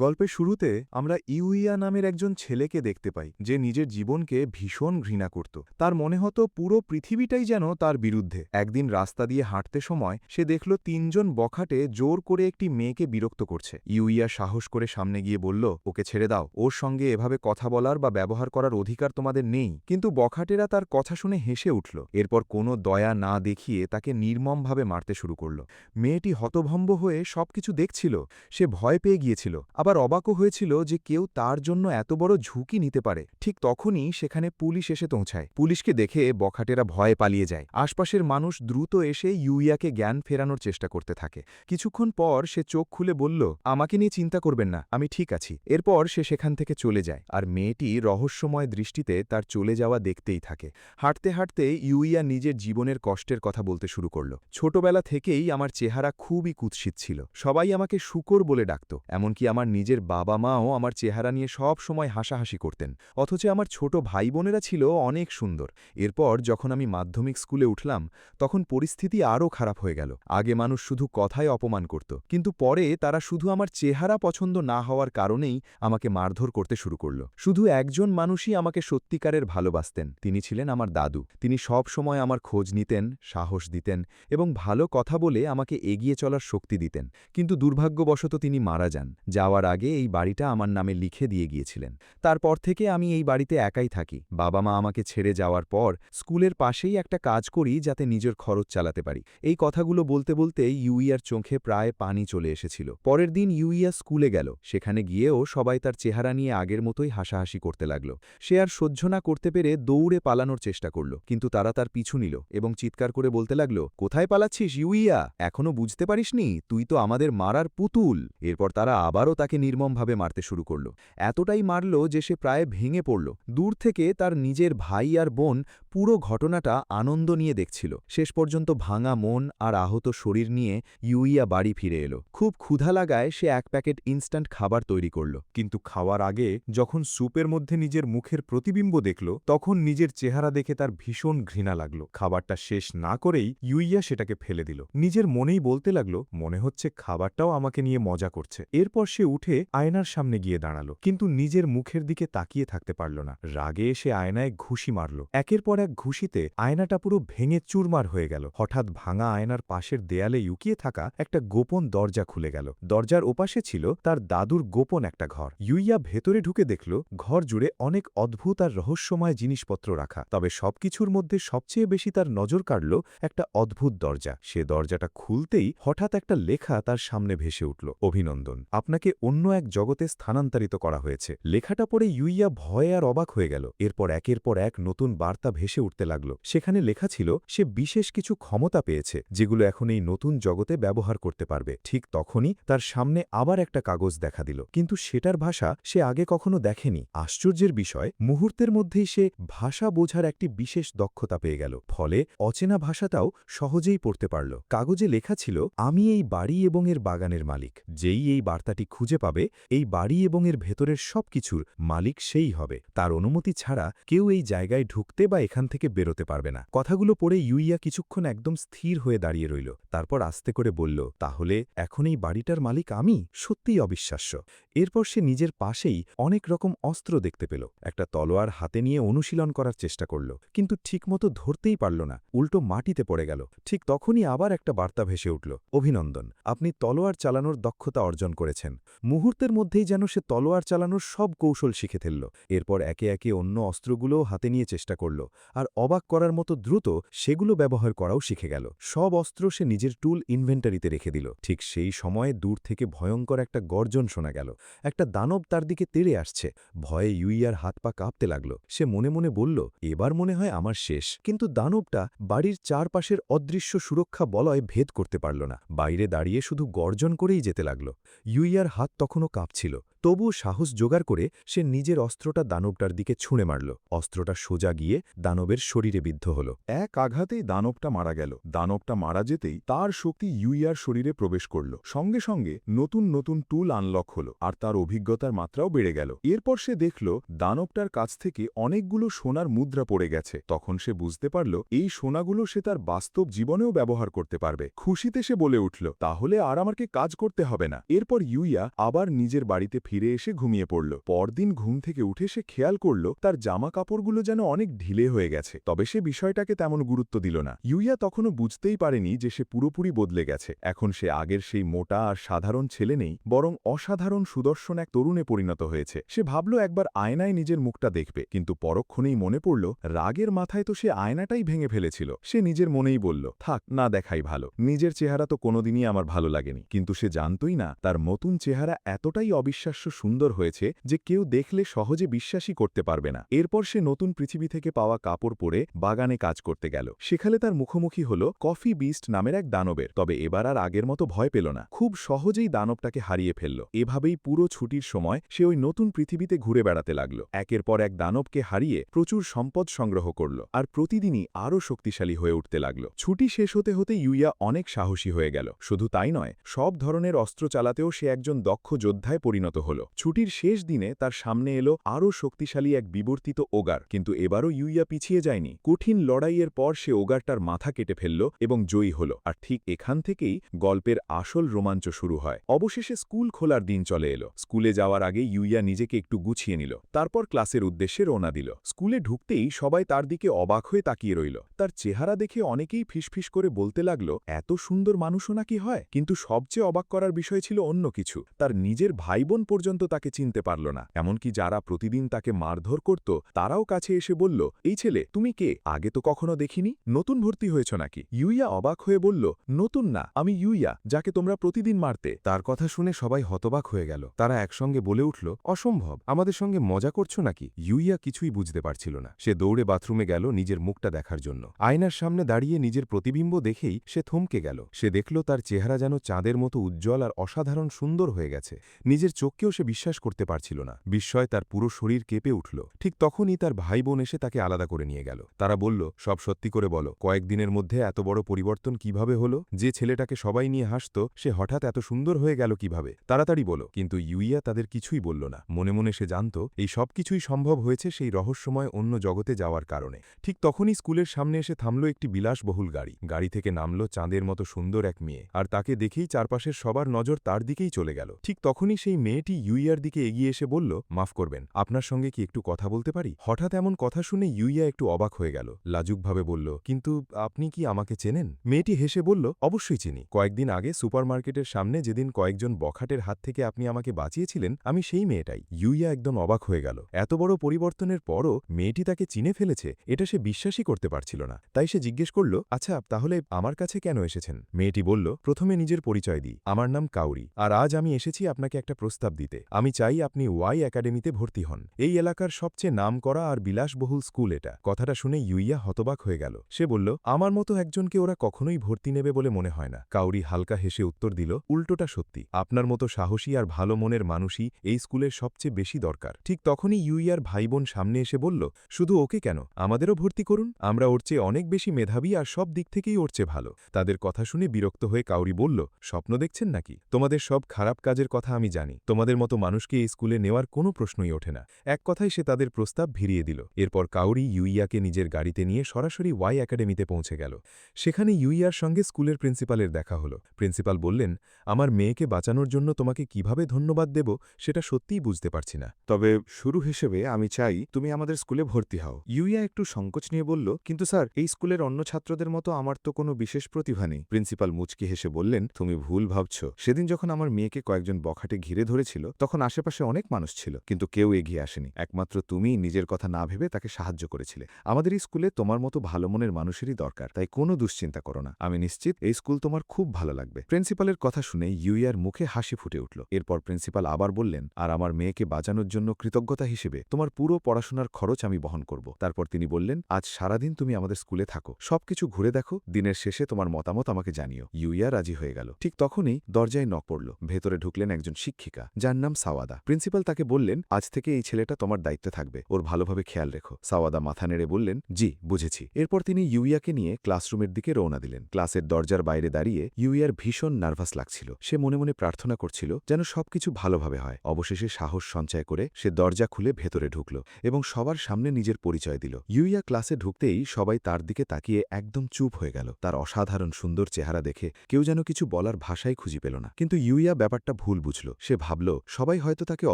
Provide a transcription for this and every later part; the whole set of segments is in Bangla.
গল্পের শুরুতে আমরা ইউইয়া নামের একজন ছেলেকে দেখতে পাই যে নিজের জীবনকে ভীষণ ঘৃণা করত। তার মনে হতো পুরো পৃথিবীটাই যেন তার বিরুদ্ধে। একদিন রাস্তা দিয়ে হাঁটতে সময় সে দেখল তিনজন বখাটে জোর করে একটি মেয়েকে বিরক্ত করছে। ইউইয়া সাহস করে সামনে গিয়ে বলল, ওকে ছেড়ে দাও, ওর সঙ্গে এভাবে কথা বলার বা ব্যবহার করার অধিকার তোমাদের নেই। কিন্তু বখাটেরা তার কথা শুনে হেসে উঠল। এরপর কোনো দয়া না দেখিয়ে তাকে নির্মমভাবে মারতে শুরু করল। মেয়েটি হতভম্ব হয়ে সবকিছু দেখছিল। সে ভয় পেয়ে গিয়েছিল, আবার অবাকও হয়েছিল যে কেউ তার জন্য এত বড় ঝুঁকি নিতে পারে। ঠিক তখনই সেখানে পুলিশ এসে পৌঁছায়। পুলিশকে দেখে বখাটেরা ভয়ে পালিয়ে যায়। আশপাশের মানুষ দ্রুত এসে ইউইয়াকে জ্ঞান ফেরানোর চেষ্টা করতে থাকে। কিছুক্ষণ পর সে চোখ খুলে বলল, আমাকে নিয়ে চিন্তা করবেন না, আমি ঠিক আছি। এরপর সে সেখান থেকে চলে যায়, আর মেয়েটি রহস্যময় দৃষ্টিতে তার চলে যাওয়া দেখতেই থাকে। হাঁটতে হাঁটতে ইউইয়া নিজের জীবনের কষ্টের কথা বলতে শুরু করল। ছোটবেলা থেকেই আমার চেহারা খুবই কুৎসিত ছিল। সবাই আমাকে শূকর বলে ডাকত। এমনকি আমার নিজের বাবা মাও আমার চেহারা নিয়ে সব সময় হাসাহাসি করতেন। অথচ আমার ছোট ভাই বোনেরা ছিল অনেক সুন্দর। এরপর যখন আমি মাধ্যমিক স্কুলে উঠলাম, তখন পরিস্থিতি আরও খারাপ হয়ে গেল। আগে মানুষ শুধু কথায় অপমান করত, কিন্তু পরে তারা শুধু আমার চেহারা পছন্দ না হওয়ার কারণেই আমাকে মারধর করতে শুরু করল। শুধু একজন মানুষই আমাকে সত্যিকারের ভালোবাসতেন, তিনি ছিলেন আমার দাদু। তিনি সব সময় আমার খোঁজ নিতেন, সাহস দিতেন এবং ভালো কথা বলে আমাকে এগিয়ে চলার শক্তি দিতেন। কিন্তু দুর্ভাগ্যবশত তিনি মারা যান। যাওয়ার আগে এই বাড়িটা আমার নামে লিখে দিয়ে গিয়েছিলেন। তারপর থেকে আমি এই বাড়িতে একাই থাকি। বাবা মা আমাকে ছেড়ে যাওয়ার পর স্কুলের পাশেই একটা কাজ করি যাতে নিজের খরচ চালাতে পারি। এই কথাগুলো বলতে বলতে ইউইয়ার চোখে প্রায় পানি চলে এসেছিল। পরের দিন ইউইয়া স্কুলে গেল। সেখানে গিয়েও সবাই তার চেহারা নিয়ে আগের মতোই হাসাহাসি করতে লাগল। সে আর সহ্য না করতে পেরে দৌড়ে পালানোর চেষ্টা করল, কিন্তু তারা তার পিছু নিল এবং চিৎকার করে বলতে লাগল, কোথায় পালাচ্ছিস ইউইয়া? এখনো বুঝতে পারিসনি? তুই তো আমাদের মারার পুতুল। এরপর তারা আবারও তাকে নির্মমভাবে মারতে শুরু করল। এতটাই মারল যে সে প্রায় ভেঙে পড়ল। দূর থেকে তার নিজের ভাই আর বোন পুরো ঘটনাটা আনন্দ নিয়ে দেখছিল। শেষ পর্যন্ত ভাঙা মন আর আহত শরীর নিয়ে ইউইয়া বাড়ি ফিরে এলো। খুব ক্ষুধা লাগায় সে এক প্যাকেট ইনস্ট্যান্ট খাবার তৈরি করল। কিন্তু খাওয়ার আগে যখন স্যুপের মধ্যে নিজের মুখের প্রতিবিম্ব দেখল, তখন নিজের চেহারা দেখে তার ভীষণ ঘৃণা লাগল। খাবারটা শেষ না করেই ইউইয়া সেটাকে ফেলে দিল। নিজের মনেই বলতে লাগল, মনে হচ্ছে খাবারটাও আমাকে নিয়ে মজা করছে। এরপর সে উঠে আয়নার সামনে গিয়ে দাঁড়ালো, কিন্তু নিজের মুখের দিকে তাকিয়ে থাকতে পারল না। রাগে এসে আয়নায় ঘুষি মারল। একের পর এক ঘুষিতে আয়নাটা পুরো ভেঙে চুরমার হয়ে গেল। হঠাৎ ভাঙা আয়নার পাশের দেয়ালে লুকিয়ে থাকা একটা গোপন দরজা খুলে গেল। দরজার ওপাশে ছিল তার দাদুর গোপন একটা ঘর। ইউইয়া ভেতরে ঢুকে দেখল ঘর জুড়ে অনেক অদ্ভুত আর রহস্যময় জিনিসপত্র রাখা। তবে সবকিছুর মধ্যে সবচেয়ে বেশি তার নজর কাড়ল একটা অদ্ভুত দরজা। সে দরজাটা খুলতেই হঠাৎ একটা লেখা তার সামনে ভেসে উঠল, অভিনন্দন, আপনাকে অন্য এক জগতে স্থানান্তরিত করা হয়েছে। লেখাটা পড়ে ইউইয়া ভয়ে আর অবাক হয়ে গেল। এরপর একের পর এক নতুন বার্তা ভেসে উঠতে লাগল। সেখানে লেখা ছিল সে বিশেষ কিছু ক্ষমতা পেয়েছে, যেগুলো এখন এই নতুন জগতে ব্যবহার করতে পারবে। ঠিক তখনই তার সামনে আবার একটা কাগজ দেখা দিল, কিন্তু সেটার ভাষা সে আগে কখনো দেখেনি। আশ্চর্যের বিষয়, মুহূর্তের মধ্যেই সে ভাষা বোঝার একটি বিশেষ দক্ষতা পেয়ে গেল। ফলে অচেনা ভাষাটাও সহজেই পড়তে পারল। কাগজে লেখা ছিল, আমি এই বাড়ি এবং এর বাগানের মালিক। যেই এই বার্তাটি খুঁজে পাবে, এই বাড়ি এবং এর ভেতরের সবকিছুর মালিক সেই হবে। তার অনুমতি ছাড়া কেউ এই জায়গায় ঢুকতে বা এখান থেকে বেরোতে পারবে না। কথাগুলো পড়ে ইউইয়া কিছুক্ষণ একদম স্থির হয়ে দাঁড়িয়ে রইল। তারপর আস্তে করে বলল, তাহলে এখন এই বাড়িটার মালিক আমি? সত্যিই অবিশ্বাস্য। এরপর সে নিজের পাশেই অনেক রকম অস্ত্র দেখতে পেল। একটা তলোয়ার হাতে নিয়ে অনুশীলন করার চেষ্টা করল, কিন্তু ঠিকমতো ধরতেই পারল না, উল্টো মাটিতে পড়ে গেল। ঠিক তখনই আবার একটা বার্তা ভেসে উঠল, অভিনন্দন, আপনি তলোয়ার চালানোর দক্ষতা অর্জন করেছেন। মুহূর্তের মধ্যেই যেন সে তলোয়ার চালানোর সব কৌশল শিখে ফেলল। এরপর একে একে অন্য অস্ত্রগুলোও হাতে নিয়ে চেষ্টা করল, আর অবাক করার মতো দ্রুত সেগুলো ব্যবহার করাও শিখে গেল। সব অস্ত্র সে নিজের টুল ইনভেন্টারিতে রেখে দিল। ঠিক সেই সময়ে দূর থেকে ভয়ঙ্কর একটা গর্জন শোনা গেল। একটা দানব তার দিকে তেড়ে আসছে। ভয়ে ইউইয়ার হাত পা কাঁপতে লাগল। সে মনে মনে বলল, এবার মনে হয় আমার শেষ। কিন্তু দানবটা বাড়ির চারপাশের অদৃশ্য সুরক্ষা বলয় ভেদ করতে পারল না। বাইরে দাঁড়িয়ে শুধু গর্জন করেই যেতে লাগল। ইউইয়ার হাত তখনও কাঁপছিল। তবু সাহস জোগাড় করে সে নিজের অস্ত্রটা দানবটার দিকে ছুঁড়ে মারল। অস্ত্রটা সোজা গিয়ে দানবের শরীরে বিদ্ধ হল। এক আঘাতেই দানবটা মারা গেল। দানবটা মারা যেতেই তার শক্তি ইউইয়ার শরীরে প্রবেশ করল। সঙ্গে সঙ্গে নতুন নতুন টুল আনলক হল, আর তার অভিজ্ঞতার মাত্রাও বেড়ে গেল। এরপর সে দেখল দানবটার কাছ থেকে অনেকগুলো সোনার মুদ্রা পড়ে গেছে। তখন সে বুঝতে পারল এই সোনাগুলো সে তার বাস্তব জীবনেও ব্যবহার করতে পারবে। খুশিতে সে বলে উঠল, তাহলে আর আমাকে কাজ করতে হবে না। এরপর ইউইয়া আবার নিজের বাড়িতে ফিরে এসে ঘুমিয়ে পড়ল। পরদিন ঘুম থেকে উঠে সে খেয়াল করল তার জামা কাপড়গুলো যেন অনেক ঢিলে হয়ে গেছে, তবে সে বিষয়টাকে তেমন গুরুত্ব দিল না। ইউইয়া তখনও বুঝতেই পারেনি যে সে পুরোপুরি বদলে গেছে। এখন সে আগের সেই মোটা আর সাধারণ ছেলে নেই, বরং অসাধারণ সুদর্শন এক তরুণে পরিণত হয়েছে। সে ভাবল একবার আয়নায় নিজের মুখটা দেখবে, কিন্তু পরক্ষণেই মনে পড়ল রাগের মাথায় তো সে আয়নাটাই ভেঙে ফেলেছিল। সে নিজের মনেই বলল, থাক, না দেখাই ভালো, নিজের চেহারা তো কোনোদিনই আমার ভালো লাগেনি। কিন্তু সে জানতই না তার নতুন চেহারা এতটাই অবিশ্বাস্য সুন্দর হয়েছে যে কেউ দেখলে সহজে বিশ্বাসই করতে পারবে না। এরপর সে নতুন পৃথিবী থেকে পাওয়া কাপড় পরে বাগানে কাজ করতে গেল। সেখানে তার মুখোমুখি হল কফি বিস্ট নামের এক দানবের। তবে এবার আর আগের মতো ভয় পেল না, খুব সহজেই দানবটাকে হারিয়ে ফেলল। এভাবেই পুরো ছুটির সময় সে ওই নতুন পৃথিবীতে ঘুরে বেড়াতে লাগল। একের পর এক দানবকে হারিয়ে প্রচুর সম্পদ সংগ্রহ করল, আর প্রতিদিনই আরও শক্তিশালী হয়ে উঠতে লাগল। ছুটি শেষ হতে হতে ইউইয়া অনেক সাহসী হয়ে গেল। শুধু তাই নয়, সব ধরনের অস্ত্র চালাতেও সে একজন দক্ষ যোদ্ধায় পরিণত হল। ছুটির শেষ দিনে তার সামনে এলো আরও শক্তিশালী এক বিবর্তিত ওগার, কিন্তু এবারও ইউইয়া পিছিয়ে যায়নি। কঠিন লড়াইয়ের পর সে ওগারটার মাথা কেটে ফেলল এবং জয়ী হল। আর ঠিক এখান থেকেই গল্পের আসল রোমাঞ্চ শুরু হয়। অবশেষে স্কুল খোলার দিন চলে এলো। স্কুলে যাওয়ার আগে ইউইয়া নিজেকে একটু গুছিয়ে নিল, তারপর ক্লাসের উদ্দেশ্যে রওনা দিল। স্কুলে ঢুকতেই সবাই তার দিকে অবাক হয়ে তাকিয়ে রইল। তার চেহারা দেখে অনেকেই ফিসফিস করে বলতে লাগল, এত সুন্দর মানুষও নাকি হয়। কিন্তু সবচেয়ে অবাক করার বিষয় ছিল অন্য কিছু। তার নিজের ভাইবোন পর্যন্ত তাকে চিনতে পারল না। এমনকি যারা প্রতিদিন তাকে মারধর করত তারাও কাছে এসে বলল, এই ছেলে, তুমি কে? আগে তো কখনো দেখিনি, নতুন ভর্তি হয়েছ নাকি? ইউইয়া অবাক হয়ে বলল, নতুন না, আমি ইউইয়া, যাকে তোমরা প্রতিদিন মারতে। তার কথা শুনে সবাই হতবাক হয়ে গেল। তারা একসঙ্গে বলে উঠল, অসম্ভব, আমাদের সঙ্গে মজা করছো নাকি? ইউইয়া কিছুই বুঝতে পারছিল না। সে দৌড়ে বাথরুমে গেল নিজের মুখটা দেখার জন্য। আয়নার সামনে দাঁড়িয়ে নিজের প্রতিবিম্ব দেখেই সে থমকে গেল। সে দেখল তার চেহারা যেন চাঁদের মতো উজ্জ্বল আর অসাধারণ সুন্দর হয়ে গেছে। নিজের চোখকেও সে বিশ্বাস করতে পারছিল না। বিস্ময় তার পুরো শরীর কেঁপে উঠল। ঠিক তখনই তার ভাই বোন এসে তাকে আলাদা করে নিয়ে গেল। তারা বলল, সব সত্যি করে বলো, কয়েকদিনের মধ্যে এত বড় পরিবর্তন কিভাবে হলো? যে ছেলেটাকে সবাই নিয়ে হাসত সে হঠাৎ এত সুন্দর হয়ে গেল কিভাবে? তাড়াতাড়ি বলো। কিন্তু ইউইয়া তাদের কিছুই বলল না। মনে মনে সে জানত এই সব কিছুই সম্ভব হয়েছে সেই রহস্যময় অন্য জগতে যাওয়ার কারণে। ঠিক তখনই স্কুলের সামনে এসে থামল একটি বিলাসবহুল গাড়ি। গাড়ি থেকে নামল চাঁদের মতো সুন্দর এক মেয়ে, আর তাকে দেখেই চারপাশের সবার নজর তার দিকেই চলে গেল। ঠিক তখনই সেই মেয়েটি ইউইয়ার দিকে এগিয়ে এসে বলল, মাফ করবেন, আপনার সঙ্গে কি একটু কথা বলতে পারি? হঠাৎ এমন কথা শুনে ইউইয়া একটু অবাক হয়ে গেল। লাজুকভাবে বলল, কিন্তু আপনি কি আমাকে চেনেন? মেয়েটি হেসে বলল, অবশ্যই চিনি। কয়েকদিন আগে সুপারমার্কেটের সামনে যেদিন কয়েকজন বখাটের হাত থেকে আপনি আমাকে বাঁচিয়েছিলেন, আমি সেই মেয়েটাই। ইউইয়া একদম অবাক হয়ে গেল। এত বড় পরিবর্তনের পরও মেয়েটি তাকে চিনে ফেলেছে, এটা সে বিশ্বাসই করতে পারছিল না। তাই সে জিজ্ঞেস করল, আচ্ছা, তাহলে আমার কাছে কেন এসেছেন? মেয়েটি বলল, প্রথমে নিজের পরিচয় দিই, আমার নাম কাউরি, আর আজ আমি এসেছি আপনাকে একটা প্রস্তাব দিতে। আমি চাই আপনি ওয়াই একাডেমিতে ভর্তি হন। এই এলাকার সবচেয়ে নামকরা আর বিলাসবহুল স্কুল এটা। কথাটা শুনে ইউইয়া হতবাক হয়ে গেল। সে বলল, আমার মতো একজনকে ওরা কখনোই ভর্তি নেবে বলে মনে হয় না। কাউরি হালকা হেসে উত্তর দিল, উল্টোটা সত্যি, আপনার মতো সাহসী আর ভালো মনের মানুষই এই স্কুলের সবচেয়ে বেশি দরকার। ঠিক তখনই ইউইয়ার ভাইবোন সামনে এসে বলল, শুধু ওকে কেন, আমাদেরও ভর্তি করুন, আমরা ওর চেয়ে অনেক বেশি মেধাবী আর সব দিক থেকেই ওর চেয়ে ভালো। তাদের কথা শুনে বিরক্ত হয়ে কাউরি বলল, স্বপ্ন দেখছেন নাকি? তোমাদের সব খারাপ কাজের কথা আমি জানি। তোমাদের মতো মানুষকে এই স্কুলে নেওয়ার কোনো প্রশ্নই ওঠে না। এক কথায় সে তাদের প্রস্তাব ভিড়িয়ে দিল। এরপর কাউরি ইউইয়াকে নিজের গাড়িতে নিয়ে সরাসরি ওয়াই একাডেমিতে পৌঁছে গেল। সেখানে ইউইয়ার সঙ্গে স্কুলের প্রিন্সিপালের দেখা হলো। প্রিন্সিপাল বললেন, আমার মেয়েকে বাঁচানোর জন্য তোমাকে কিভাবে ধন্যবাদ দেব সেটা সত্যিই বুঝতে পারছি না। তবে শুরু হিসেবে আমি চাই তুমি আমাদের স্কুলে ভর্তি হও। ইউইয়া একটু সংকোচ নিয়ে বলল, কিন্তু স্যার, এই স্কুলের অন্য ছাত্রদের মতো আমার তো কোনো বিশেষ প্রতিভা নেই। প্রিন্সিপাল মুচকি হেসে বললেন, তুমি ভুল ভাবছ। সেদিন যখন আমার মেয়েকে কয়েকজন বখাটে ঘিরে ধরেছিল তখন আশেপাশে অনেক মানুষ ছিল, কিন্তু কেউ এগিয়ে আসেনি। একমাত্র তুমি নিজের কথা না ভেবে তাকে সাহায্য করেছিলে। আমাদের এই স্কুলে তোমার মতো ভালো মনের মানুষেরই দরকার, তাই কোনো দুশ্চিন্তা করো না। আমি নিশ্চিত এই স্কুল তোমার খুব ভালো লাগবে। প্রিন্সিপালের কথা শুনে ইউইয়ার মুখে হাসি ফুটে উঠল। এরপর প্রিন্সিপাল আবার বললেন, আর আমার মেয়েকে বাঁচানোর জন্য কৃতজ্ঞতা হিসেবে তোমার পুরো পড়াশোনার খরচ আমি বহন করব। তারপর তিনি বললেন, আজ সারাদিন তুমি আমাদের স্কুলে থাকো, সবকিছু ঘুরে দেখো, দিনের শেষে তোমার মতামত আমাকে জানিও। ইউইয়া রাজি হয়ে গেল। ঠিক তখনই দরজায় নক পড়ল। ভেতরে ঢুকলেন একজন শিক্ষিকা, যার নাম সাওয়াদা। প্রিন্সিপাল তাকে বললেন, আজ থেকে এই ছেলেটা তোমার দায়িত্বে থাকবে, ওর ভালোভাবে খেয়াল রেখো। সাওয়াদা মাথা নেড়ে বললেন, জি, বুঝেছি। এরপর তিনি ইউইয়াকে নিয়ে ক্লাসরুমের দিকে রওনা দিলেন। ক্লাসের দরজার বাইরে দাঁড়িয়ে ইউইয়ার ভীষণ নার্ভাস লাগছিল। সে মনে মনে প্রার্থনা করছিল যেন সবকিছু ভালোভাবে হয়। অবশেষে সাহস সঞ্চয় করে সে দরজা খুলে ভেতরে ঢুকল এবং সবার সামনে নিজের পরিচয় দিল। ইউইয়া ক্লাসে ঢুকতেই সবাই তার দিকে তাকিয়ে একদম চুপ হয়ে গেল। তার অসাধারণ সুন্দর চেহারা দেখে কেউ যেন কিছু বলার ভাষাই খুঁজে পেল না। কিন্তু ইউইয়া ব্যাপারটা ভুল বুঝল। সে ভাবল, সবাই হয়তো তাকে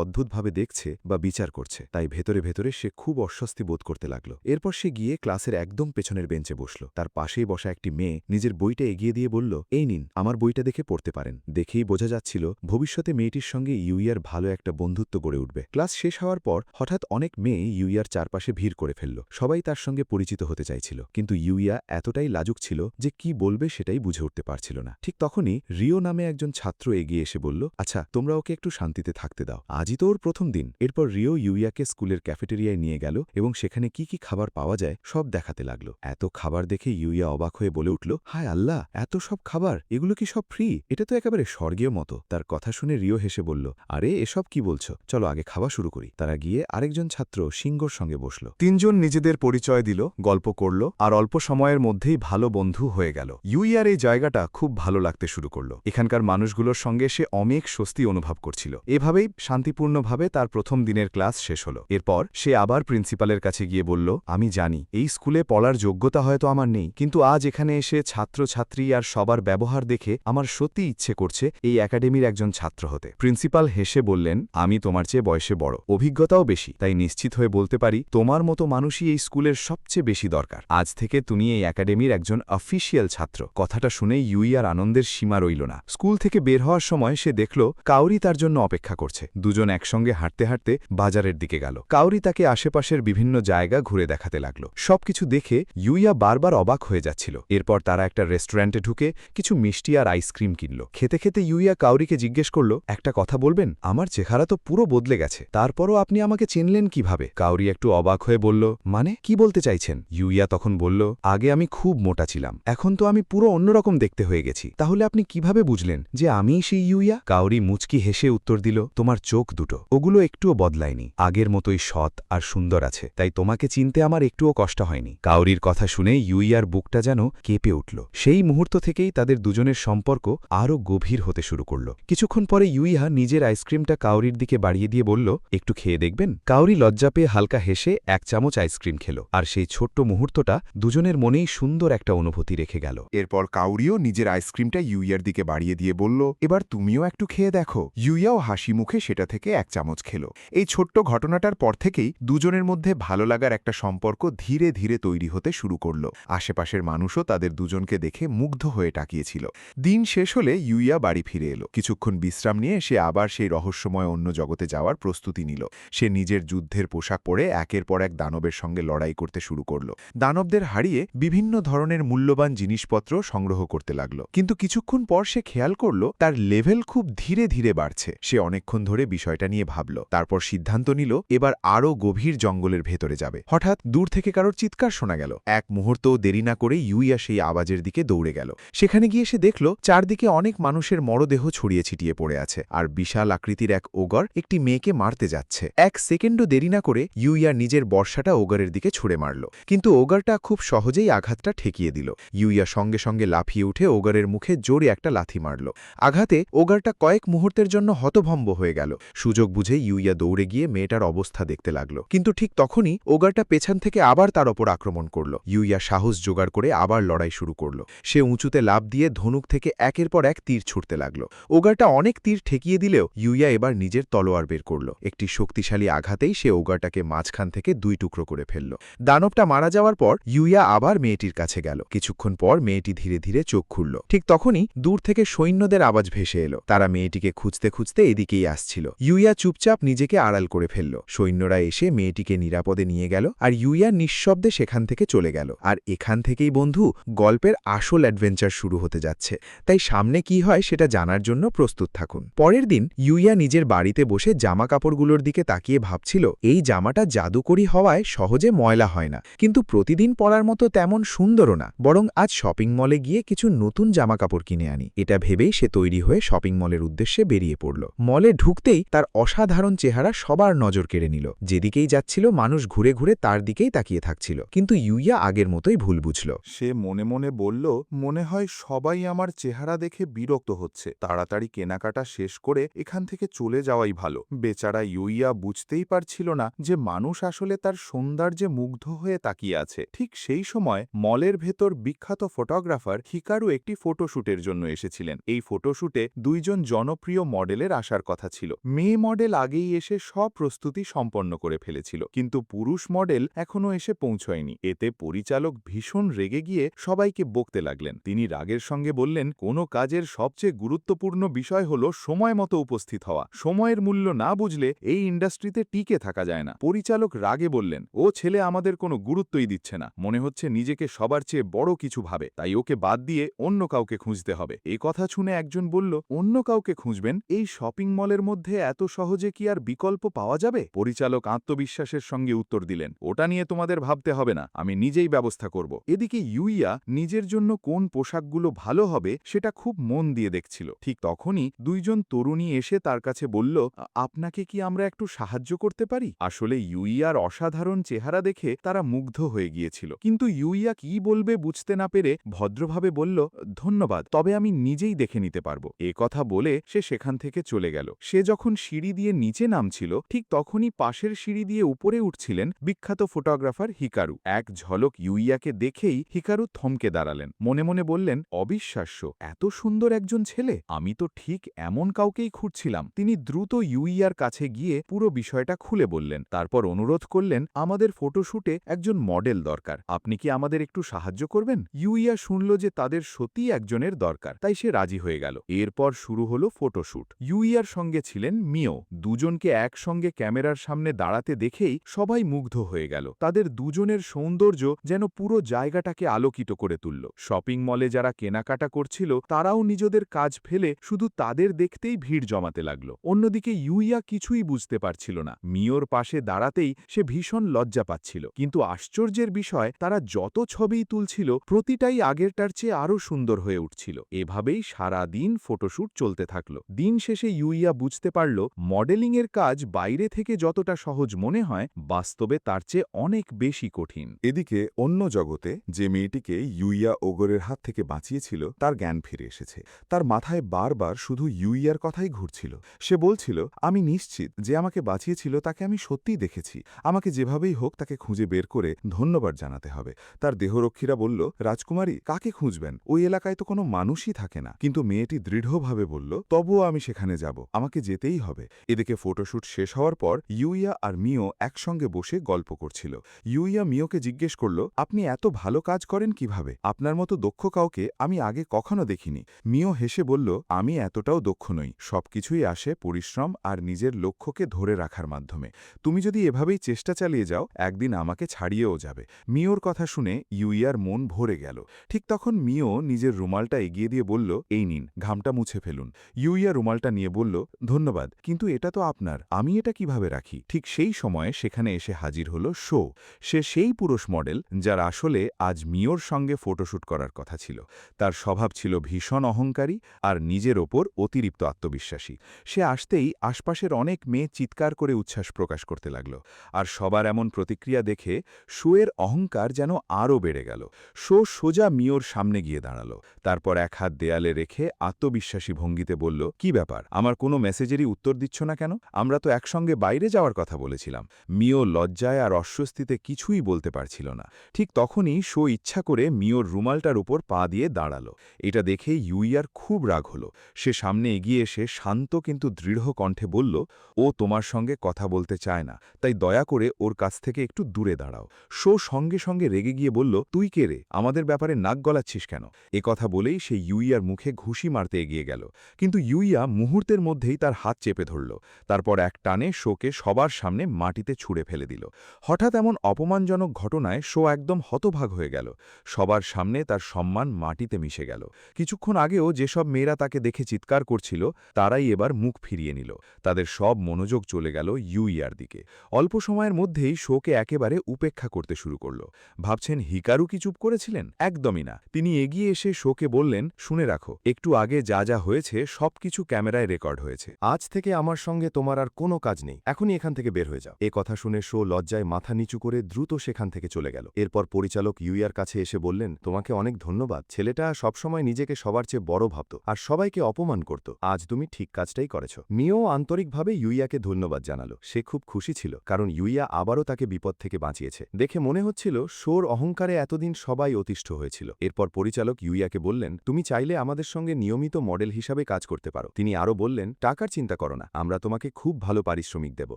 অদ্ভুতভাবে দেখছে বা বিচার করছে, তাই ভেতরে ভেতরে সে খুব অস্বস্তি বোধ করতে লাগল। এরপর সে গিয়ে ক্লাসের একদম পেছনের বেঞ্চে বসল। তার পাশেই বসা একটি মেয়ে নিজের বইটা এগিয়ে দিয়ে বলল, এই নিন, আমার বইটা দেখে পড়তে পারেন। দেখেই বোঝা যাচ্ছিল ভবিষ্যতে মেয়েটির সঙ্গে ইউইয়ার ভালো একটা বন্ধুত্ব গড়ে উঠবে। ক্লাস শেষ হওয়ার পর হঠাৎ অনেক মেয়ে ইউইয়ার চারপাশে ভিড় করে ফেলল। সবাই তার সঙ্গে পরিচিত হতে চাইছিল, কিন্তু ইউইয়া এতটাই লাজুক ছিল যে কি বলবে সেটাই বুঝে উঠতে পারছিল না। ঠিক তখনই রিও নামে একজন ছাত্র এগিয়ে এসে বলল, আচ্ছা, তোমরা ওকে একটু শান্তিতে থাকতে দাও, আজই তো ওর প্রথম দিন। এরপর রিও ইউইয়াকে স্কুলের ক্যাফেটেরিয়ায় নিয়ে গেল এবং সেখানে কি কি খাবার পাওয়া যায় সব দেখাতে লাগলো। এত খাবার দেখে ইউইয়া অবাক হয়ে বলে উঠল, হায় আল্লাহ, এত সব খাবার, এগুলো কি সব ফ্রি? এটা তো একেবারে স্বর্গীয় মতো। তার কথা শুনে রিও হেসে বলল, আরে এসব কি বলছো, চলো আগে খাওয়া শুরু করি। তারা গিয়ে আরেকজন ছাত্র সিঙ্গোর সঙ্গে বসল। তিনজন নিজেদের পরিচয় দিল, গল্প করল, আর অল্প সময়ের মধ্যেই ভালো বন্ধু হয়ে গেল। ইউইয়ার এই জায়গাটা খুব ভালো লাগতে শুরু করল। এখানকার মানুষগুলোর সঙ্গে সে অনেক স্বস্তি অনুভব করছিল। এভাবেই শান্তিপূর্ণভাবে তার প্রথম দিনের ক্লাস শেষ হল। এরপর সে আবার প্রিন্সিপালের কাছে গিয়ে বলল, আমি জানি এই স্কুলে পড়ার যোগ্যতা হয়তো আমার নেই, কিন্তু আজ এখানে এসে ছাত্রছাত্রী আর সবার ব্যবহার দেখে আমার সত্যি ইচ্ছে করছে এই একাডেমির একজন ছাত্র হতে। প্রিন্সিপাল হেসে বললেন, আমি তোমার চেয়ে বয়সে বড়, অভিজ্ঞতাও বেশি, তাই নিশ্চিত হয়ে বলতে পারি তোমার মতো মানুষই এই স্কুলের সবচেয়ে বেশি দরকার। আজ থেকে তুমি এই একাডেমির একজন অফিসিয়াল ছাত্র। কথাটা শুনে ইউইয়ার আনন্দের সীমা রইল না। স্কুল থেকে বের হওয়ার সময় সে দেখল কাউরি তার জন্য অপেক্ষা করছে। দুজন একসঙ্গে হাঁটতে হাঁটতে বাজারের দিকে গেল। কাউরি তাকে আশেপাশের বিভিন্ন জায়গা ঘুরে দেখাতে লাগল। সবকিছু দেখে ইউইয়া বারবার অবাক হয়ে যাচ্ছিল। এরপর তারা একটা রেস্টুরেন্টে ঢুকে কিছু মিষ্টি আর আইসক্রিম কিনল। খেতে খেতে ইউইয়া কাউরিকে জিজ্ঞেস করল, একটা কথা বলবেন, আমার চেহারা তো পুরো বদলে গেছে, তারপরও আপনি আমাকে চিনলেন কিভাবে? কাউরি একটু অবাক হয়ে বলল, মানে কি বলতে চাইছেন? ইউইয়া তখন বলল, আগে আমি খুব মোটা ছিলাম, এখন তো আমি পুরো অন্যরকম দেখতে হয়ে গেছি। তাহলে আপনি কিভাবে বুঝলেন যে আমিই সেই ইউইয়া? কাউরি মুচকি হেসে উত্তর দিল, তোমার চোখ দুটো, ওগুলো একটুও বদলায়নি, আগের মতোই সৎ আর সুন্দর আছে, তাই তোমাকে চিনতে আমার একটুও কষ্ট হয়নি। কাউরির কথা শুনে ইউইয়ার বুকটা যেন কেঁপে উঠল। সেই মুহূর্ত থেকেই তাদের দুজনের সম্পর্ক আরও গভীর হতে শুরু করল। কিছুক্ষণ পরে ইউইয়া নিজের আইসক্রিমটা কাউরির দিকে বাড়িয়ে দিয়ে বলল, একটু খেয়ে দেখবেন? কাউরি লজ্জা পেয়ে হালকা হেসে 1 চামচ আইসক্রিম খেল, আর সেই ছোট্ট মুহূর্তটা দুজনের মনেই সুন্দর একটা অনুভূতি রেখে গেল। এরপর কাউরিও নিজের আইসক্রিমটা ইউইয়ার দিকে বাড়িয়ে দিয়ে বলল, এবার তুমিও একটু খেয়ে দেখো। ইউইয়াও হাসি মুখে সেটা থেকে 1 চামচ খেল। এই ছোট্ট ঘটনাটার পর থেকেই দুজনের মধ্যে ভালো লাগার একটা সম্পর্ক ধীরে ধীরে তৈরি হতে শুরু করল। আশেপাশের মানুষও তাদের দুজনকে দেখে মুগ্ধ হয়ে তাকিয়েছিল। দিন শেষ হলে ইউইয়া বাড়ি ফিরে এলো। কিছুক্ষণ বিশ্রাম নিয়ে সে আবার সেই রহস্যময় অন্য জগতে যাওয়ার প্রস্তুতি নিল। সে নিজের যুদ্ধের পোশাক পরে একের পর এক দানবের সঙ্গে লড়াই করতে শুরু করল। দানবদের হারিয়ে বিভিন্ন ধরনের মূল্যবান জিনিসপত্র সংগ্রহ করতে লাগল। কিন্তু কিছুক্ষণ পর সে খেয়াল করল তার লেভেল খুব ধীরে ধীরে বাড়ছে। সে অনেকক্ষণ ধরে বিষয়টা নিয়ে ভাবল, তারপর সিদ্ধান্ত নিল এবার আরও গভীর জঙ্গলের ভেতরে যাবে। হঠাৎ দূর থেকে কারোর চিৎকার শোনা গেল। এক মুহূর্তও দেরি না করে ইউইয়া সেই আওয়াজের দিকে দৌড়ে গেল। সেখানে গিয়ে সে দেখল চারদিকে অনেক মানুষের মরদেহ ছড়িয়ে ছিটিয়ে পড়ে আছে, আর বিশাল আকৃতির এক ওগর একটি মেয়েকে মারতে যাচ্ছে। 1 সেকেন্ডও দেরি না করে ইউইয়া নিজের বর্ষাটা ওগরের দিকে ছুড়ে মারল, কিন্তু ওগরটা খুব সহজেই আঘাতটা ঠেকিয়ে দিল। ইউইয়া সঙ্গে সঙ্গে লাফিয়ে উঠে ওগরের মুখে জোরে একটা লাথি মারল। আঘাতে ওগরটা কয়েক মুহূর্তের জন্য হতভম্ব হয়ে গেল। সুযোগ বুঝে ইউইয়া দৌড়ে গিয়ে মেয়েটার অবস্থা দেখতে লাগল, কিন্তু ঠিক তখনই ওগরটা পেছন থেকে আবার তার ওপর আক্রমণ করল। ইউইয়া সাহস জোগাড় করে আবার লড়াই শুরু করল। সে উঁচুতে লাফ দিয়ে ধনুক থেকে একের পর এক তীর ছুটতে লাগল। ওগরটা অনেক তীর ঠেকিয়ে দিলেও ইউইয়া এবার নিজের তলোয়ার বের করল। একটি শক্তিশালী আঘাতেই সে ওগরটাকে মাঝখান থেকে 2 টুকরো করে ফেলল। দানবটা মারা যাওয়ার পর ইউইয়া আবার মেয়েটির কাছে গেল। কিছুক্ষণ পর মেয়েটি ধীরে ধীরে চোখ খুলল। ঠিক তখনই দূর থেকে সৈন্যদের আওয়াজ ভেসে এলো। তারা মেয়েটিকে খুঁজতে খুঁজতে এদিকেই আসছিল। ইউইয়া চুপচাপ নিজেকে আড়াল করে ফেলল। সৈন্যরা এসে মেয়েটিকে নিরাপদে নিয়ে গেল, আর ইউইয়া নিঃশব্দে সেখান থেকে চলে গেল। আর এখান থেকেই বন্ধু গল্পের আসল অ্যাডভেঞ্চার শুরু হতে যাচ্ছে, তাই সামনে কি হয় সেটা জানার জন্য প্রস্তুত থাকুন। পরের দিন ইউইয়া নিজের বাড়িতে বসে জামা কাপড়গুলোর দিকে তাকিয়ে ভাবছিল, এই জামাটা জাদুকরি হওয়ায় সহজে ময়লা হয় না, কিন্তু প্রতিদিন পরার মতো তেমন সুন্দরও না, বরং আজ শপিং মলে গিয়ে কিছু নতুন জামা কাপড় কিনে আনি। এটা ভেবেই সে তৈরি হয়ে শপিং মলের উদ্দেশ্যে বেরিয়ে পড়ল। মলে ঢুকতেই তার অসাধারণ চেহারা সবার নজর কেড়ে নিল। যেদিকেই যাচ্ছিল মানুষ ঘুরে ঘুরে তার দিকেই তাকিয়ে থাকছিল, কিন্তু ইউইয়া আগের মতোই ভুল বুঝল। সে মনে মনে বলল, মনে হয় সবাই আমার চেহারা দেখে বিরক্ত হচ্ছে, তাড়াতাড়ি কেনাকাটা শেষ করে এখান থেকে চলে যাওয়াই ভালো। বেচারা ইউইয়া বুঝতেই পারছিল না যে মানুষ আসলে তার সৌন্দর্যে মুগ্ধ হয়ে তাকিয়ে আছে। ঠিক সেই সময় মলের ভেতর বিখ্যাত ফটোগ্রাফার হিকারু একটি ফটোশ্যুটের জন্য এসেছিলেন। এই ফটোশ্যুটে 2 জন জনপ্রিয় মডেলের আশা বসার কথা ছিল। মেয়ে মডেল আগেই এসে সব প্রস্তুতি সম্পন্ন করে ফেলেছিল, কিন্তু পুরুষ মডেল এখনও এসে পৌঁছয়নি। এতে পরিচালক ভীষণ রেগে গিয়ে সবাইকে বকতে লাগলেন। তিনি রাগের সঙ্গে বললেন, কোনো কাজের সবচেয়ে গুরুত্বপূর্ণ বিষয় হল সময় মতো উপস্থিত হওয়া। সময়ের মূল্য না বুঝলে এই ইন্ডাস্ট্রিতে টিকে থাকা যায় না। পরিচালক রাগে বললেন, ও ছেলে আমাদের কোনো গুরুত্বই দিচ্ছে না, মনে হচ্ছে নিজেকে সবার চেয়ে বড় কিছু ভাবে, তাই ওকে বাদ দিয়ে অন্য কাউকে খুঁজতে হবে। এই কথা শুনে একজন বলল, অন্য কাউকে খুঁজবেন? এই শপিং মলের মধ্যে এত সহজে কি আর বিকল্প পাওয়া যাবে? পরিচালক আত্মবিশ্বাসের সঙ্গে উত্তর দিলেন, ওটা নিয়ে তোমাদের ভাবতে হবে না, আমি নিজেই ব্যবস্থা করব। এদিকে ইউইয়া নিজের জন্য কোন পোশাকগুলো ভালো হবে সেটা খুব মন দিয়ে দেখছিল। ঠিক তখনই দুইজন তরুণী এসে তার কাছে বলল, আপনাকে কি আমরা একটু সাহায্য করতে পারি? আসলে ইউইয়ার অসাধারণ চেহারা দেখে তারা মুগ্ধ হয়ে গিয়েছিল, কিন্তু ইউইয়া কি বলবে বুঝতে না পেরে ভদ্রভাবে বলল, ধন্যবাদ, তবে আমি নিজেই দেখে নিতে পারবো। এ কথা বলে সে সেখান থেকে চলে গেল। সে যখন সিঁড়ি দিয়ে নিচে নামছিল, ঠিক তখনই পাশের সিঁড়ি দিয়ে উপরে উঠছিলেন বিখ্যাত ফটোগ্রাফার হিকারু। এক ঝলক ইউইয়াকে দেখেই হিকারু থমকে দাঁড়ালেন। মনে মনে বললেন, অবিশ্বাস্য, এত সুন্দর একজন ছেলে, আমি তো ঠিক এমন কাউকেই খুঁজছিলাম। তিনি দ্রুত ইউইয়ার কাছে গিয়ে পুরো বিষয়টা খুলে বললেন, তারপর অনুরোধ করলেন, আমাদের ফটোশুটে একজন মডেল দরকার, আপনি কি আমাদের একটু সাহায্য করবেন? ইউইয়া শুনল যে তাদের সত্যিই একজনের দরকার, তাই সে রাজি হয়ে গেল। এরপর শুরু হলো ফটোশুট। ইউইয়ার সঙ্গে ছিলেন মিও। দুজনকে একসঙ্গে ক্যামেরার সামনে দাঁড়াতে দেখেই সবাই মুগ্ধ হয়ে গেল। তাদের দুজনের সৌন্দর্য যেন পুরো জায়গাটাকে আলোকিত করে তুলল। শপিং মলে যারা কেনাকাটা করছিল তারাও নিজেদের কাজ ফেলে শুধু তাদের দেখতেই ভিড় জমাতে লাগল। অন্যদিকে ইউইয়া কিছুই বুঝতে পারছিল না। মিওর পাশে দাঁড়াতেই সে ভীষণ লজ্জা পাচ্ছিল, কিন্তু আশ্চর্যের বিষয়, তারা যত ছবিই তুলছিল প্রতিটাই আগেরটার চেয়ে আরও সুন্দর হয়ে উঠছিল। এভাবেই সারা দিন ফটোশুট চলতে থাকল। দিন শেষে ইউইয়া বুঝতে পারল, মডেলিংয়ের কাজ বাইরে থেকে যতটা সহজ মনে হয়, বাস্তবে তার চেয়ে অনেক বেশি কঠিন। এদিকে অন্য জগতে যে মেয়েটিকে ইউইয়া ওগরের হাত থেকে বাঁচিয়েছিল তার জ্ঞান ফিরে এসেছে। তার মাথায় বারবার শুধু ইউইয়ার কথাই ঘুরছিল। সে বলছিল, আমি নিশ্চিত যে আমাকে বাঁচিয়েছিল তাকে আমি সত্যিই দেখেছি, আমাকে যেভাবেই হোক তাকে খুঁজে বের করে ধন্যবাদ জানাতে হবে। তার দেহরক্ষীরা বলল, রাজকুমারী, কাকে খুঁজবেন? ওই এলাকায় তো কোনো মানুষই থাকে না। কিন্তু মেয়েটি দৃঢ়ভাবে বলল, তবুও আমি সেখানে যাব, আমাকে যেতেই হবে। এদিকে ফটোশুট শেষ হওয়ার পর ইউইয়া আর মিও একসঙ্গে বসে গল্প করছিল। ইউইয়া মিওকে জিজ্ঞেস করল, আপনি এত ভালো কাজ করেন কিভাবে? আপনার মতো দক্ষ কাউকে আমি আগে কখনো দেখিনি। মিও হেসে বলল, আমি এতটাও দক্ষ নই, সবকিছুই আসে পরিশ্রম আর নিজের লক্ষ্যকে ধরে রাখার মাধ্যমে। তুমি যদি এভাবেই চেষ্টা চালিয়ে যাও, একদিন আমাকে ছাড়িয়েও যাবে। মিওর কথা শুনে ইউইয়ার মন ভরে গেল। ঠিক তখন মিও নিজের রুমালটা এগিয়ে দিয়ে বলল, এই নিন, ঘামটা মুছে ফেলুন। ইউইয়া রুমালটা নিয়ে বলল, ধন্যবাদ, কিন্তু এটা তো আপনার, আমি এটা কিভাবে রাখি? ঠিক সেই সময়ে সেখানে এসে হাজির হল শো। সে সেই পুরুষ মডেল যার আসলে আজ মিওর সঙ্গে ফটোশুট করার কথা ছিল। তার স্বভাব ছিল ভীষণ অহংকারী আর নিজের ওপর অতিরিক্ত আত্মবিশ্বাসী। সে আসতেই আশপাশের অনেক মেয়ে চিৎকার করে উচ্ছ্বাস প্রকাশ করতে লাগল, আর সবার এমন প্রতিক্রিয়া দেখে শোয়ের অহংকার যেন আরও বেড়ে গেল। শো সোজা মিওর সামনে গিয়ে দাঁড়াল, তারপর এক হাত দেয়ালে রেখে আত্মবিশ্বাসী ভঙ্গিতে বলল, কি ব্যাপার, আমার কোনো মেসেজেরই উত্তর দিচ্ছ না কেন? আমরা তো একসঙ্গে বাইরে যাওয়ার কথা বলেছিলাম। মিও লজ্জায় আর অস্বস্তিতে কিছুই বলতে পারছিল না। ঠিক তখনই শো ইচ্ছা করে মিওর রুমালটার উপর পা দিয়ে দাঁড়াল। এটা দেখে ইউইয়ার খুব রাগ হল। সে সামনে এগিয়ে এসে শান্ত কিন্তু দৃঢ় কণ্ঠে বলল, ও তোমার সঙ্গে কথা বলতে চায় না, তাই দয়া করে ওর কাছ থেকে একটু দূরে দাঁড়াও। শো সঙ্গে সঙ্গে রেগে গিয়ে বলল, তুই কে রে, আমাদের ব্যাপারে নাক গলাচ্ছিস কেন? এ কথা বলেই সে ইউইয়ার মুখে ঘুষি মারতে এগিয়ে গেল, কিন্তু ইউইয়া মুহূর্তের মধ্যেই তার হাত চেপে ধরল। তারপর এক টানে শোকে সবার সামনে মাটিতে ছুঁড়ে ফেলে দিল। হঠাৎ এমন অপমানজনক ঘটনায় শো একদম হতভাগ হয়ে গেল। সবার সামনে তার সম্মান মাটিতে মিশে গেল। কিছুক্ষণ আগেও যেসব মেয়েরা তাকে দেখে চিৎকার করছিল তারাই এবার মুখ ফিরিয়ে নিল। তাদের সব মনোযোগ চলে গেল ইউইয়ার দিকে। অল্প সময়ের মধ্যেই শোকে একেবারে উপেক্ষা করতে শুরু করল। ভাবছেন হিকারু কি চুপ করেছিলেন? একদমই না। তিনি এগিয়ে এসে শোকে বললেন, শুনে রাখো, একটু আগে যা যা হয়েছে সবকিছু ক্যামেরায় রেকর্ড হয়েছে। আজ থেকে আমার সঙ্গে তোমার আর কোনো কাজ নেই, এখনই এখান থেকে বের হয়ে যাও। এ কথা শুনে শো লজ্জায় মাথা নিচু করে দ্রুত সেখান থেকে চলে গেল। এরপর পরিচালক ইউইয়ার কাছে এসে বললেন, তোমাকে অনেক ধন্যবাদ। ছেলেটা সবসময় নিজেকে সবার চেয়ে বড় ভাবত আর সবাইকে অপমান করত। আজ তুমি ঠিক কাজটাই করেছ। মিও আন্তরিকভাবে ইউইয়াকে ধন্যবাদ জানালো। সে খুব খুশি ছিল, কারণ ইউইয়া আবারও তাকে বিপদ থেকে বাঁচিয়েছে। দেখে মনে হচ্ছিল শোর অহংকারে এতদিন সবাই অতিষ্ঠ হয়েছিল। এরপর পরিচালক ইউইয়াকে বললেন, তুমি চাইলে আমাদের সঙ্গে নিয়মিত মডেল হিসাবে কাজ করতে পারো। তিনি আরও বললেন, বললেন, টাকার চিন্তা করো না, আমরা তোমাকে খুব ভালো পারিশ্রমিক দেব।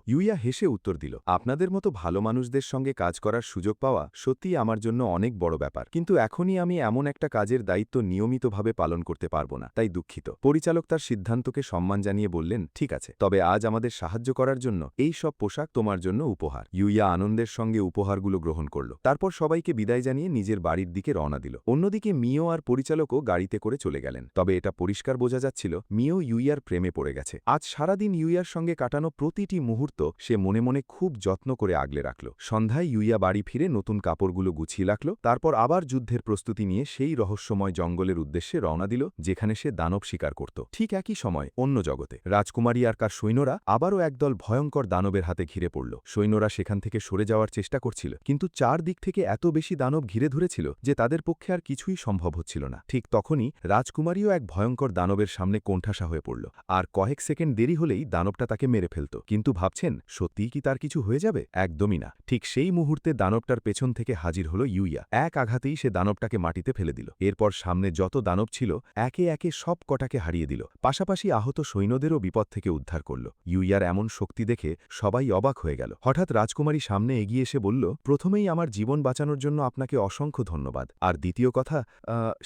ইউইয়া হেসে উত্তর দিল, আপনাদের মতো ভালো মানুষদের সঙ্গে কাজ করার সুযোগ পাওয়া সত্যিই আমার জন্য অনেক বড় ব্যাপার, কিন্তু এখনই আমি এমন একটা কাজের দায়িত্ব নিয়মিতভাবে পালন করতে পারবো না, তাই দুঃখিত। পরিচালক তার সিদ্ধান্তকে সম্মান জানিয়ে বললেন, ঠিক আছে, তবে আজ আমাদের সাহায্য করার জন্য এই সব পোশাক তোমার জন্য উপহার। ইউইয়া আনন্দের সঙ্গে উপহারগুলো গ্রহণ করল। তারপর সবাইকে বিদায় জানিয়ে নিজের বাড়ির দিকে রওনা দিল। অন্যদিকে মিও আর পরিচালকও গাড়িতে করে চলে গেলেন। তবে এটা পরিষ্কার বোঝা যাচ্ছিল, মিও ইউইয়ার প্রেমে পড়ে গেছে। আজ সারাদিন ইউইয়ার সঙ্গে কাটানো প্রতিটি মুহূর্ত সে মনে মনে খুব যত্ন করে আগলে রাখল। সন্ধ্যায় ইউইয়া বাড়ি ফিরে নতুন কাপড়গুলো গুছিয়ে রাখল। তারপর আবার যুদ্ধের প্রস্তুতি নিয়ে সেই রহস্যময় জঙ্গলের উদ্দেশ্যে রওনা দিল, যেখানে সে দানব শিকার করত। ঠিক একই সময় অন্য জগতে রাজকুমারী আর তার সৈন্যরা আবারও একদল ভয়ঙ্কর দানবের হাতে ঘিরে পড়ল। সৈন্যরা সেখান থেকে সরে যাওয়ার চেষ্টা করছিল, কিন্তু চারদিক থেকে এত বেশি দানব ঘিরে ধরেছিল যে তাদের পক্ষে আর কিছুই সম্ভব হচ্ছিল না। ঠিক তখনই রাজকুমারীও এক ভয়ঙ্কর দানবের সামনে কোণঠাসা হয়ে পড়ল। আর কয়েক সেকেন্ড দেরি হলেই দানবটা তাকে মেরে ফেলত। কিন্তু ভাবছেন, সত্যিই কি তার কিছু হয়ে যাবে? একদমই না। ঠিক সেই মুহূর্তে দানবটার পেছন থেকে হাজির হল ইউইয়া। এক আঘাতেই সে দানবটাকে মাটিতে ফেলে দিল। এরপর সামনে যত দানব ছিল একে একে সব কটাকে হারিয়ে দিল। পাশাপাশি আহত সৈন্যদেরও বিপদ থেকে উদ্ধার করল। ইউইয়ার এমন শক্তি দেখে সবাই অবাক হয়ে গেল। হঠাৎ রাজকুমারী সামনে এগিয়ে এসে বলল, প্রথমেই আমার জীবন বাঁচানোর জন্য আপনাকে অসংখ্য ধন্যবাদ। আর দ্বিতীয় কথা,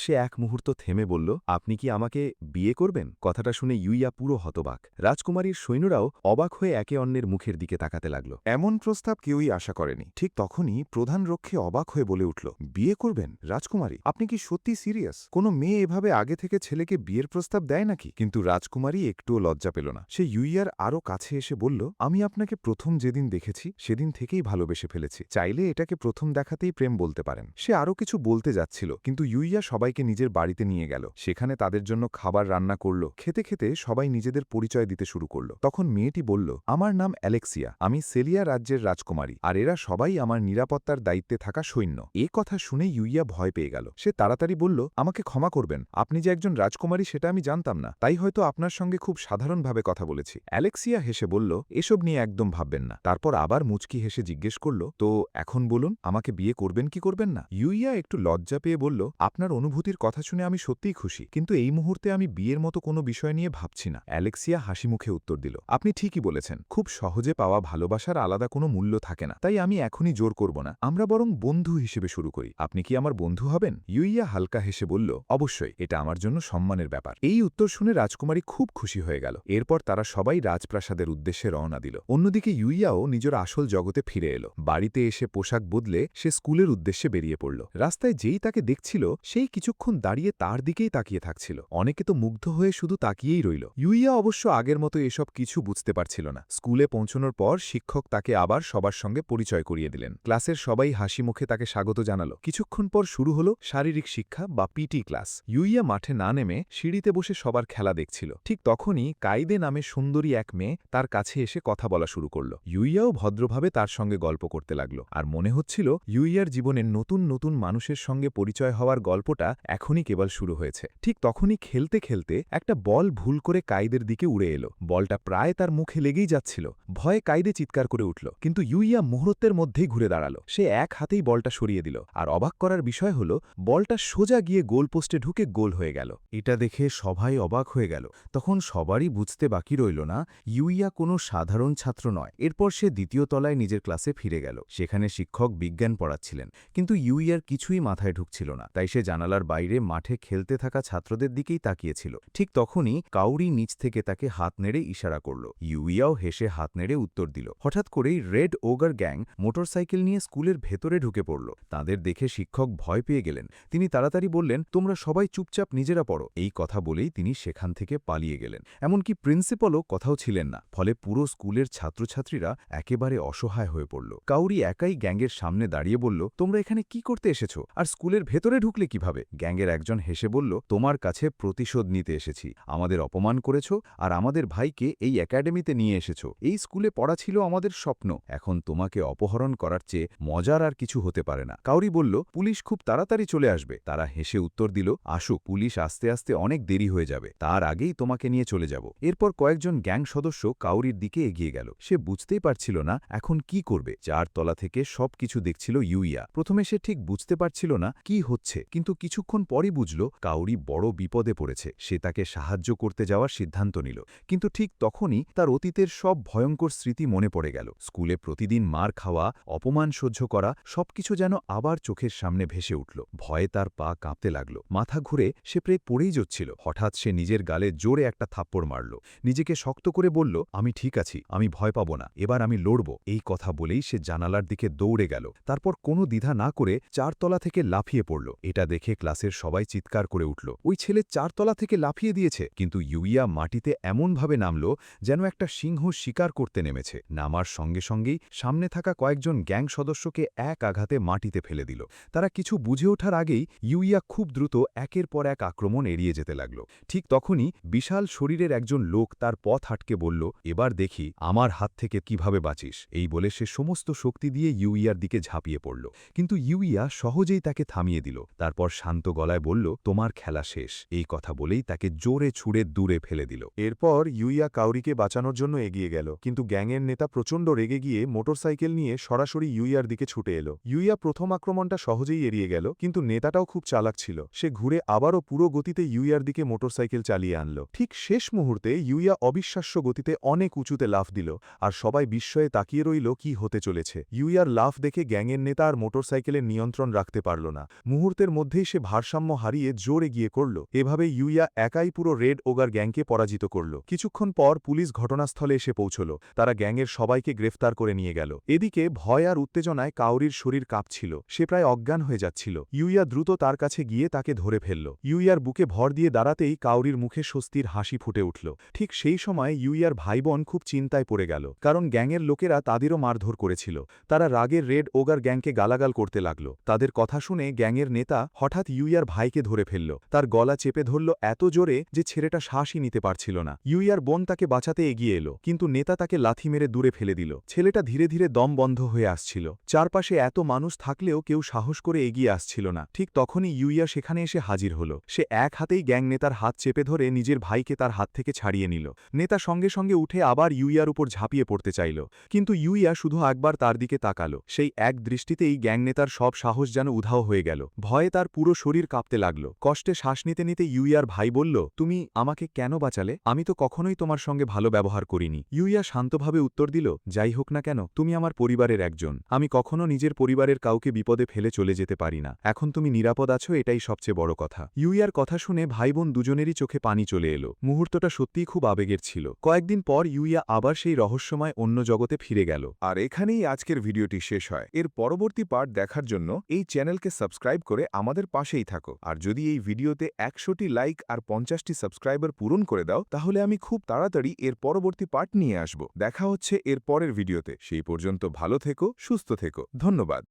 সে এক মুহূর্ত থেমে বলল, আপনি কি আমাকে বিয়ে করবেন? কথাটা শুনে ইউইয়া পুরো হতবাক। রাজকুমারীর সৈন্যরাও অবাক হয়ে একে অন্যের মুখের দিকে তাকাতে লাগল। এমন প্রস্তাব কেউই আশা করেনি। ঠিক তখনই প্রধান রক্ষী অবাক হয়ে বলে উঠল, বিয়ে করবেন? রাজকুমারী, আপনি কি সত্যি সিরিয়াস? কোনো মেয়ে এভাবে আগে থেকে ছেলেকে বিয়ের প্রস্তাব দেয় নাকি? কিন্তু রাজকুমারী একটুও লজ্জা পেল না। সে ইউইয়ার আরও কাছে এসে বলল, আমি আপনাকে প্রথম যেদিন দেখেছি সেদিন থেকেই ভালোবেসে ফেলেছি। চাইলে এটাকে প্রথম দেখাতেই প্রেম বলতে পারেন। সে আরও কিছু বলতে যাচ্ছিল, কিন্তু ইউইয়া সবাইকে নিজের বাড়িতে নিয়ে গেল। সেখানে তাদের জন্য খাবার রান্না করল। খেতে খেতে সবাই নিজেদের পরিচয় দিতে শুরু করল। তখন মেয়েটি বলল, আমার নাম অ্যালেক্সিয়া, আমি সেলিয়া রাজ্যের রাজকুমারী, আর এরা সবাই আমার নিরাপত্তার দায়িত্বে থাকা সৈন্য। এ কথা শুনে ইউইয়া ভয় পেয়ে গেল। সে তাড়াতাড়ি বলল, আমাকে ক্ষমা করবেন, আপনি যে একজন রাজকুমারী সেটা আমি জানতাম না, তাই হয়তো আপনার সঙ্গে খুব সাধারণভাবে কথা বলেছি। অ্যালেক্সিয়া হেসে বলল, এসব নিয়ে একদম ভাববেন না। তারপর আবার মুচকি হেসে জিজ্ঞেস করল, তো এখন বলুন, আমাকে বিয়ে করবেন কি করবেন না? ইউইয়া একটু লজ্জা পেয়ে বলল, আপনার অনুভূতির কথা শুনে আমি সত্যিই খুশি, কিন্তু এই মুহূর্তে আমি বিয়ের মতো কোনো বিষয় নিয়ে ভাবছি না। অ্যালেক্সিয়া হাসি মুখে উত্তর দিল, আপনি ঠিকই বলেছেন, খুব সহজে পাওয়া ভালোবাসার আলাদা কোনো মূল্য থাকে না, তাই আমি এখনই জোর করব না। আমরা বরং বন্ধু হিসেবে শুরু করি। আপনি কি আমার বন্ধু হবেন? ইউইয়া হালকা হেসে বলল, অবশ্যই, এটা আমার জন্য সম্মানের ব্যাপার। এই উত্তর শুনে রাজকুমারী খুব খুশি হয়ে গেল। এরপর তারা সবাই রাজপ্রাসাদের উদ্দেশ্যে রওনা দিল। অন্যদিকে ইউইয়াও নিজের আসল জগতে ফিরে এলো। বাড়িতে এসে পোশাক বদলে সে স্কুলের উদ্দেশ্যে বেরিয়ে পড়ল। রাস্তায় যেই তাকে দেখছিল সেই কিছুক্ষণ দাঁড়িয়ে তার দিকেই তাকিয়ে থাকছিল। অনেকে তো মুগ্ধ হয়ে শুধু তাকিয়েই রইল। ইউইয়া অবশ্য আগের মতো এসব কিছু বুঝতে পারছিল না। স্কুলে পৌঁছানোর পর শিক্ষক তাকে আবার সবার সঙ্গে পরিচয় করিয়ে দিলেন। ক্লাসের সবাই হাসি মুখে তাকে স্বাগত জানালো। কিছুক্ষণ পর শুরু হলো শারীরিক শিক্ষা বা পিটি ক্লাস। ইউইয়া মাঠে না নেমে সিঁড়িতে বসে সবার খেলা দেখছিল। ঠিক তখনই কাইদে নামে সুন্দরী এক মেয়ে তার কাছে এসে কথা বলা শুরু করল। ইউইয়াও ভদ্রভাবে তার সঙ্গে গল্প করতে লাগল। আর মনে হচ্ছিল ইউইয়ার জীবনের নতুন নতুন মানুষের সঙ্গে পরিচয় হওয়ার গল্পটা এখনই কেবল শুরু হয়েছে। ঠিক তখনই খেলতে খেলতে একটা বল ভুল করে কাইদের দিকে উড়ে এলো। বলটা প্রায় তার মুখে লেগেই যাচ্ছিল। ভয়ে কাইদে চিৎকার করে উঠল, কিন্তু ইউইয়া মুহূর্তের মধ্যেই ঘুরে দাঁড়ালো। সে এক হাতেই বলটা সরিয়ে দিল। আর অবাক করার বিষয় হল, বলটা সোজা গিয়ে গোলপোস্টে ঢুকে গোল হয়ে গেল। এটা দেখে সবাই অবাক হয়ে গেল। তখন সবারই বুঝতে বাকি রইল না, ইউইয়া কোনো সাধারণ ছাত্র নয়। এরপর সে দ্বিতীয় তলায় নিজের ক্লাসে ফিরে গেল। সেখানে শিক্ষক বিজ্ঞান পড়াচ্ছিলেন, কিন্তু ইউইয়ার কিছুই মাথায় ঢুকছিল না। তাই সে জানালার বাইরে মাঠে খেলতে থাকা ছাত্রদের দিকেই তাকিয়েছিল। ঠিক তখনই কাউরি নিচ থেকে তাকে হাত নেড়ে ইশারা করল। ইউইয়াও হেসে হাত নেড়ে উত্তর দিল। হঠাৎ করেই রেড ওগার গ্যাং মোটরসাইকেল নিয়ে স্কুলের ভেতরে ঢুকে পড়ল। তাদের দেখে শিক্ষক ভয় পেয়ে গেলেন। তিনি তাড়াতাড়ি বললেন, তোমরা সবাই চুপচাপ নিজেরা পড়ো। এই কথা বলেই তিনি সেখান থেকে পালিয়ে গেলেন। এমনকি প্রিন্সিপালও কথাও ছিলেন না। ফলে পুরো স্কুলের ছাত্রছাত্রীরা একেবারে অসহায় হয়ে পড়ল। কাউরি একাই গ্যাংয়ের সামনে দাঁড়িয়ে বলল, তোমরা এখানে কি করতে এসেছো, আর স্কুলের ভেতরে ঢুকলে কিভাবে? গ্যাংয়ের একজন হেসে বলল, তোমার কাছে প্রতিশোধ নিতে এসেছি। আমাদের অপমান করেছো আর আমাদের ভাইকে এই একাডেমিতে নিয়ে এসেছো। এই স্কুলে পড়া ছিল আমাদের স্বপ্ন। এখন তোমাকে অপহরণ করার চেয়ে মজার আর কিছু হতে পারে না। কাউরি বলল, পুলিশ খুব তাড়াতাড়ি চলে আসবে। তারা হেসে উত্তর দিল, আসুক, পুলিশ আসতে আসতে অনেক দেরি হয়ে যাবে, তার আগেই তোমাকে নিয়ে চলে যাব। এরপর কয়েকজন গ্যাং সদস্য কাউরির দিকে এগিয়ে গেল। সে বুঝতেই পারছিল না এখন কি করবে। 4 তলা থেকে সবকিছু দেখছিল ইউইয়া। প্রথমে সে ঠিক বুঝতে পারছিল না কি হচ্ছে, কিন্তু কিছুক্ষণ পরই বুঝল কাউরি বড় বিপদে পড়েছে। সে তাকে সাহায্য করতে যাওয়ার সিদ্ধান্ত সিদ্ধান্ত নিল। কিন্তু ঠিক তখনই তার অতীতের সব ভয়ঙ্কর স্মৃতি মনে পড়ে গেল। স্কুলে প্রতিদিন মার খাওয়া, অপমান সহ্য করা সবকিছু যেন আবার চোখের সামনে ভেসে উঠল। ভয়ে তার পা কাঁপতে লাগল, মাথা ঘুরে সে প্রায় পড়েই যাচ্ছিল। হঠাৎ সে নিজের গালে জোরে একটা থাপ্পড় মারল। নিজেকে শক্ত করে বলল, আমি ঠিক আছি, আমি ভয় পাব না, এবার আমি লড়ব। এই কথা বলেই সে জানালার দিকে দৌড়ে গেল। তারপর কোনো দ্বিধা না করে 4 তলা থেকে লাফিয়ে পড়ল। এটা দেখে ক্লাসের সবাই চিৎকার করে উঠল, ওই ছেলে 4 তলা থেকে লাফিয়ে দিয়েছে। কিন্তু ইউইয়া মাটিতে এমনভাবে নামল যেন একটা সিংহ শিকার করতে নেমেছে। নামার সঙ্গে সঙ্গেই সামনে থাকা কয়েকজন গ্যাং সদস্যকে এক আঘাতে মাটিতে ফেলে দিল। তারা কিছু বুঝে ওঠার আগেই ইউইয়া খুব দ্রুত একের পর এক আক্রমণ এড়িয়ে যেতে লাগল। ঠিক তখনই বিশাল শরীরের একজন লোক তার পথ আটকে বলল, এবার দেখি আমার হাত থেকে কিভাবে বাঁচিস। এই বলে সে সমস্ত শক্তি দিয়ে ইউইয়ার দিকে ঝাঁপিয়ে পড়ল। কিন্তু ইউইয়া সহজেই তাকে থামিয়ে দিল। তারপর শান্ত গলায় বলল, তোমার খেলা শেষ। এই কথা বলেই তাকে জোরে ছুঁড়ে দূরে ফেলে দিল। এরপর ইউইয়া কাউরিকে বাঁচানোর জন্য এগিয়ে গেল, কিন্তু গ্যাংয়ের নেতা প্রচণ্ড রেগে গিয়ে মোটরসাইকেল নিয়ে সরাসরি ইউইয়ার দিকে ছুটে এলো। ইউইয়া প্রথম আক্রমণটা সহজেই এড়িয়ে গেল, কিন্তু নেতাটাও খুব চালাক ছিল। সে ঘুরে আবারও পুরো গতিতে ইউইয়ার দিকে মোটরসাইকেল চালিয়ে আনল। ঠিক শেষ মুহূর্তে ইউইয়া অবিশ্বাস্য গতিতে অনেক উঁচুতে লাফ দিল, আর সবাই বিস্ময়ে তাকিয়ে রইল কি হতে চলেছে। ইউইয়ার লাফ দেখে গ্যাংয়ের নেতা আর মোটরসাইকেলের নিয়ন্ত্রণ রাখতে পারল না। মুহূর্তের মধ্যেই সে ভারসাম্য হারিয়ে জোরে গিয়ে করল। এভাবে ইউইয়া একাই পুরো রেড ওগার গ্যাংকে পরাজিত করল। কিছুক্ষণ পর পুলিশ ঘটনাস্থলে এসে পৌঁছল। তারা গ্যাংয়ের সবাইকে গ্রেফতার করে নিয়ে গেল। এদিকে ভয় আর উত্তেজনায় কাউরির শরীর কাঁপছিল, সে প্রায় অজ্ঞান হয়ে যাচ্ছিল। ইউইয়া দ্রুত তার কাছে গিয়ে তাকে ধরে ফেলল। ইউইয়ার বুকে ভর দিয়ে দাঁড়াতেই কাউরির মুখে স্বস্তির হাসি ফুটে উঠল। ঠিক সেই সময় ইউইয়ার ভাইবোন খুব চিন্তায় পড়ে গেল, কারণ গ্যাংয়ের লোকেরা তাদেরও মারধর করেছিল। তারা রাগের রেড ওগার গ্যাংকে গালাগাল করতে লাগল। তাদের কথা শুনে গ্যাংয়ের নেতা হঠাৎ ইউইয়ার ভাইকে ধরে ফেলল। তার গলা চেপে ধরল এত জোরে যে ছেলেটা শ্বাসই নিতে পারছিল না। ইউইয়ার বোন তাকে বাঁচাতে এগিয়ে এলো, কিন্তু নেতা তাকে লাথি মেরে দূরে ফেলে দিল। ছেলেটা ধীরে ধীরে দম বন্ধ হয়ে আসছিল। চারপাশে এত মানুষ থাকলেও কেউ সাহস করে এগিয়ে আসছিল না। ঠিক তখনই ইউইয়া সেখানে এসে হাজির হল। সে এক হাতেই গ্যাং নেতার হাত চেপে ধরে নিজের ভাইকে তার হাত থেকে ছাড়িয়ে নিল। নেতা সঙ্গে সঙ্গে উঠে আবার ইউইয়ার উপর ঝাঁপিয়ে পড়তে চাইল, কিন্তু ইউইয়া শুধু একবার তার দিকে তাকালো। সেই এক দৃষ্টিতেই গ্যাং নেতার সব সাহস যেন উধাও হয়ে গেল। ভয়ে তার পুরো শরীর কাঁপতে লাগল। কষ্টে শ্বাস নিতে নিতে ইউইয়ার ভাই বলল, তুমি আমাকে কেন বাঁচালে? আমি তো কখনোই তোমার সঙ্গে ভালো ব্যবহার করিনি। ইউইয়া শান্তভাবে উত্তর দিল, যাই হোক না কেন, তুমি আমার পরিবারের একজন। আমি কখনো নিজের পরিবারের কাউকে বিপদে ফেলে চলে যেতে পারি না। এখন তুমি নিরাপদ আছো, এটাই সবচেয়ে বড় কথা। ইউইয়ার কথা শুনে ভাইবোন দুজনেরই চোখে পানি চলে এলো। মুহূর্তটা সত্যিই খুব আবেগের ছিল। কয়েকদিন পর ইউইয়া আবার সেই রহস্যময় অন্য জগতে ফিরে গেল। আর এখানেই আজকের ভিডিওটি শেষ হয়। এর পরবর্তী পার্ট দেখার জন্য এই চ্যানেলকে সাবস্ক্রাইব করে আমাদের পাশেই থাকো। আর যদি এই ভিডিওতে 100টি লাইক আর 50টি সাবস্ক্রাইবার পূরণ করে দাও, তাহলে আমি খুব তাড়াতাড়ি এর পরবর্তী পার্ট নিয়ে আসব। দেখা হচ্ছে এর পরের ভিডিওতে। সেই পর্যন্ত ভালো থেকো, সুস্থ থেকো। ধন্যবাদ।